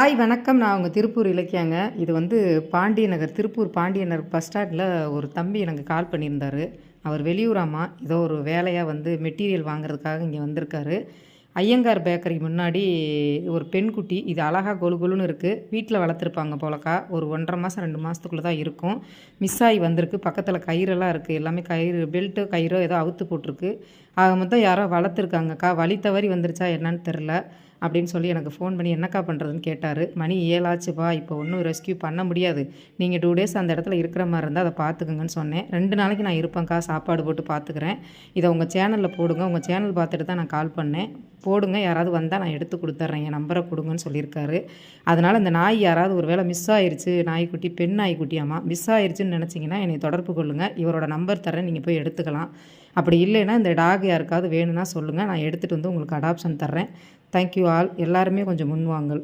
Hi வணக்கம். நான் உங்க திருப்பூர் இலக்கியாங்க. இது வந்து பாண்டிய நகர், திருப்பூர் பாண்டிய நகர் பஸ் ஸ்டாண்டில் ஒரு தம்பி எனக்கு கால் பண்ணியிருந்தாரு. அவர் வெளியூராமா, ஏதோ ஒரு வேலையா வந்து மெட்டீரியல் வாங்குறதுக்காக இங்கே வந்திருக்காரு. ஐயங்கார் பேக்கரி முன்னாடி ஒரு பெண்குட்டி, இது அழகா கொழு கொழுன்னு இருக்குது. வீட்டில் வளர்த்துருப்பாங்க போலக்கா. ஒரு 1½ மாதம் 2 மாதத்துக்குள்ளே தான் இருக்கும். மிஸ் ஆகி வந்திருக்கு. பக்கத்தில் கயிறெல்லாம் இருக்குது. எல்லாமே கயிறு, பெல்ட்டோ கயிறோ ஏதோ அவுத்து போட்டிருக்கு. ஆக மொத்தம் யாரோ வளர்த்துருக்காங்கக்கா. வழி தவறி வந்துருச்சா என்னன்னு தெரில அப்படின்னு சொல்லி எனக்கு ஃபோன் பண்ணி என்னக்கா பண்ணுறதுன்னு கேட்டார். மணி 7 ஆச்சுப்பா, இப்போ ஒன்றும் ரெஸ்க்யூ பண்ண முடியாது. நீங்கள் 2 டேஸ் அந்த இடத்துல இருக்கிற மாதிரி இருந்தால் அதை பார்த்துக்குங்கன்னு சொன்னேன். 2 நாளைக்கு நான் இருப்பேன்க்கா, சாப்பாடு போட்டு பார்த்துக்கிறேன். இதை உங்கள் சேனலில் போடுங்க. உங்கள் சேனல் பார்த்துட்டு தான் நான் கால் பண்ணேன். போடுங்க, யாராவது வந்தால் நான் எடுத்து கொடுத்துட்றேன், என் நம்பரை கொடுங்கன்னு சொல்லியிருக்காரு. அதனால் இந்த நாய் யாராவது ஒரு வேளை மிஸ் ஆயிடுச்சு, நாய்க்குட்டி பெண் நாய்க்குட்டியாமா மிஸ் ஆயிடுச்சுன்னு நினச்சிங்கன்னா என்னை தொடர்பு கொள்ளுங்கள். இவரோட நம்பர் தரேன், நீங்கள் போய் எடுத்துக்கலாம். அப்படி இல்லைன்னா இந்த டாக் யாருக்காவது வேணும்னா சொல்லுங்கள், நான் எடுத்துகிட்டு வந்து உங்களுக்கு அடாப்ஷன் தர்றேன். Thank you all. எல்லாருமே கொஞ்சம் முன்வாங்கள்.